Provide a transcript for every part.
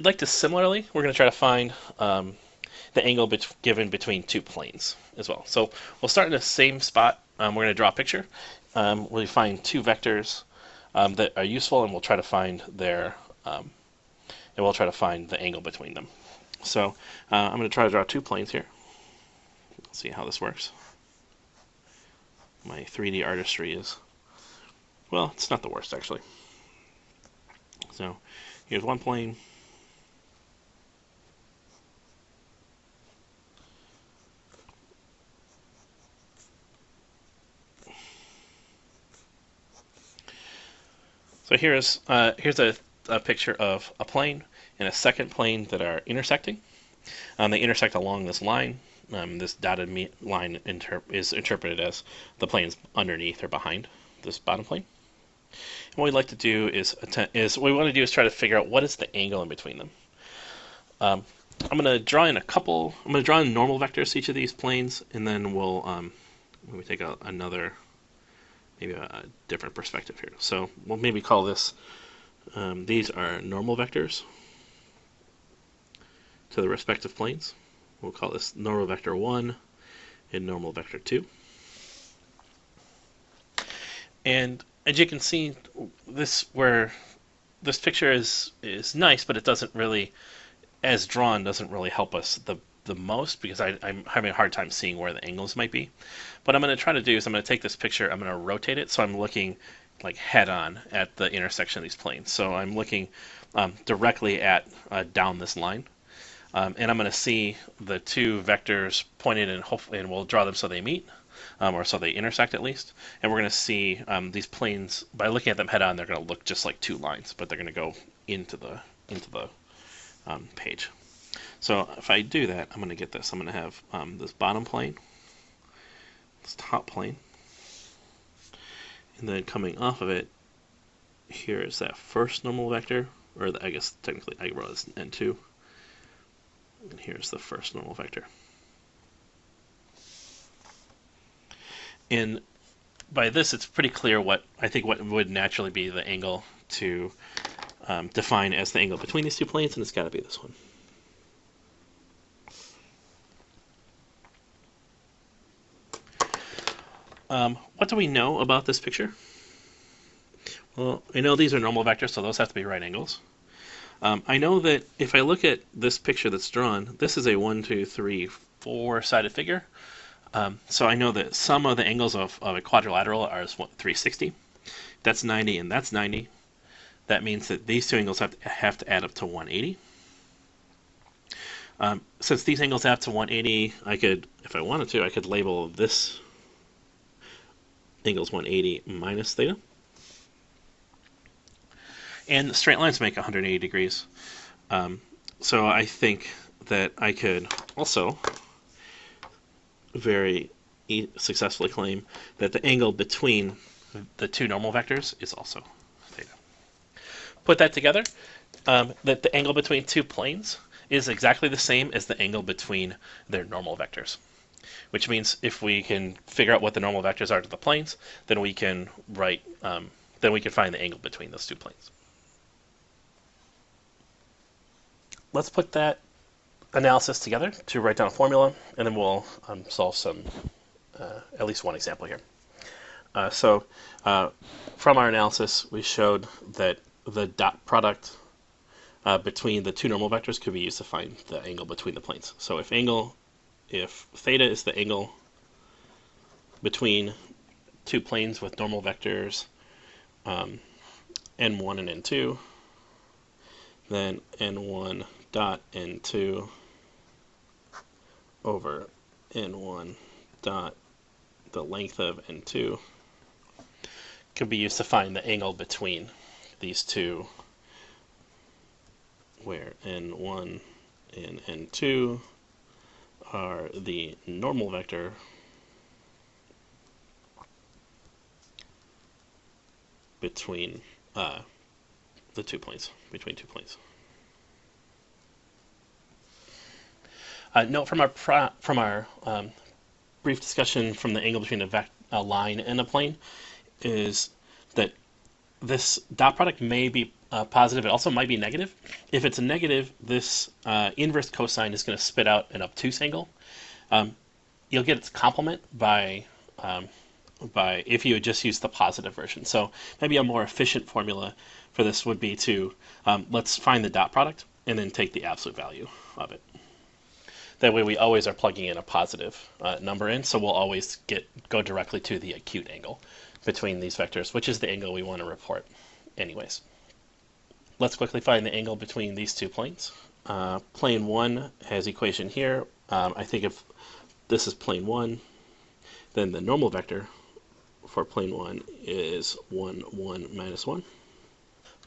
like to similarly, we're going to try to find the angle given between two planes as well. So we'll start in the same spot. We're going to draw a picture. We find two vectors that are useful, and we'll try to find the angle between them. So I'm going to try to draw two planes here. Let's see how this works. My 3D artistry is, well, it's not the worst actually. So here's one plane. So here's a picture of a plane and a second plane that are intersecting. They intersect along this line. This dotted line is interpreted as the planes underneath or behind this bottom plane. And what we'd like to do is what we want to do is try to figure out what is the angle in between them. I'm going to draw in normal vectors to each of these planes, and then we'll take maybe a different perspective here. So we'll maybe call this, these are normal vectors to the respective planes. We'll call this normal vector 1 and normal vector 2. And as you can see, this picture is nice, but it doesn't really, as drawn, doesn't really help us the most, because I'm having a hard time seeing where the angles might be. What I'm going to try to do is I'm going to take this picture, I'm going to rotate it so I'm looking like head on at the intersection of these planes. So I'm looking directly at down this line. And I'm going to see the two vectors pointed, and we'll draw them so they meet, or so they intersect at least. And we're going to see these planes, by looking at them head on, they're going to look just like two lines, but they're going to go into the page. So if I do that, I'm going to get this. I'm going to have this bottom plane, this top plane, and then coming off of it, here is that first normal vector, or I guess technically I wrote this N2. And here's the first normal vector. And by this, it's pretty clear what would naturally be the angle to define as the angle between these two planes, and it's got to be this one. What do we know about this picture? Well, I know these are normal vectors, so those have to be right angles. I know that if I look at this picture that's drawn, this is a 1, 2, 3, 4-sided figure. So I know that some of the angles of a quadrilateral are 360. That's 90 and that's 90. That means that these two angles have to add up to 180. Since these angles add up to 180, if I wanted to, I could label this angles 180 minus theta. And straight lines make 180 degrees. So I think that I could also very successfully claim that the angle between the two normal vectors is also theta. Put that together, that the angle between two planes is exactly the same as the angle between their normal vectors. Which means if we can figure out what the normal vectors are to the planes, then we can find the angle between those two planes. Let's put that analysis together to write down a formula, and then we'll solve at least one example here. So from our analysis, we showed that the dot product between the two normal vectors could be used to find the angle between the planes. So if theta is the angle between two planes with normal vectors n1 and n2, then n1 dot n2 over n1 dot the length of n2 can be used to find the angle between these two, where n1 and n2 are the normal vector between between two planes. Note from our brief discussion from the angle between a line and a plane is that this dot product may be positive. It also might be negative. If it's a negative, this inverse cosine is going to spit out an obtuse angle. Um, you'll get its complement um, by if you had just used the positive version. So maybe a more efficient formula for this would be to let's find the dot product and then take the absolute value of it. That way we always are plugging in a positive number in, so we'll always go directly to the acute angle between these vectors, which is the angle we want to report anyways. Let's quickly find the angle between these two planes. Plane 1 has equation here. I think if this is plane 1, then the normal vector for plane 1 is 1, 1, minus 1.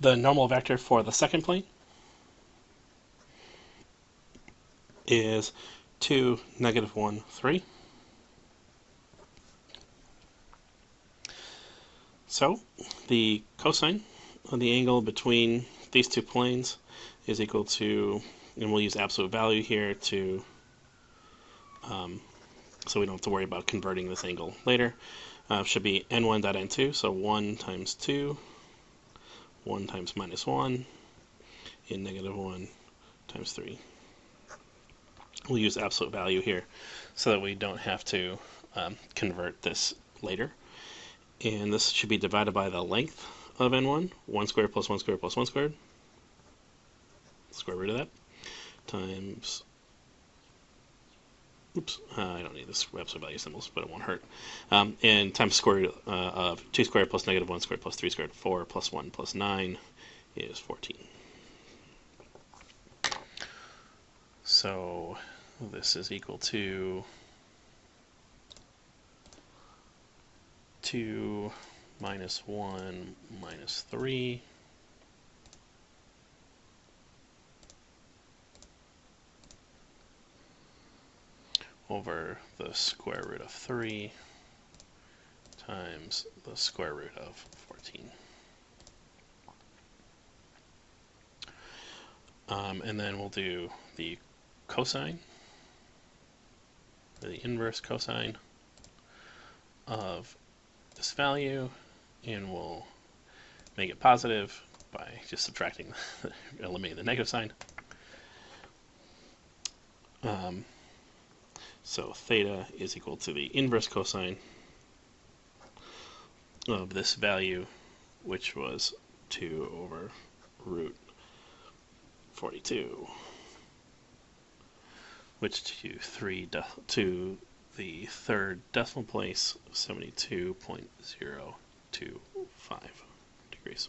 The normal vector for the second plane is 2, negative 1, 3. So the cosine of the angle between these two planes is equal to, and we'll use absolute value here to, so we don't have to worry about converting this angle later, should be n1 dot n2, so 1 times 2, 1 times minus 1, and negative 1 times 3. We'll use absolute value here so that we don't have to convert this later. And this should be divided by the length of n1, 1 squared plus 1 squared plus 1 squared, square root of that, times, oops, I don't need this absolute value symbols, but it won't hurt, and times square root of 2 squared plus negative 1 squared plus 3 squared, 4 plus 1 plus 9 is 14. So this is equal to 2 minus 1 minus 3 over the square root of 3 times the square root of 14. And then we'll do the cosine, the inverse cosine of this value, and we'll make it positive by just subtracting, eliminating the negative sign. So theta is equal to the inverse cosine of this value, which was 2 over root 42, which to the third decimal place, 72.025 degrees.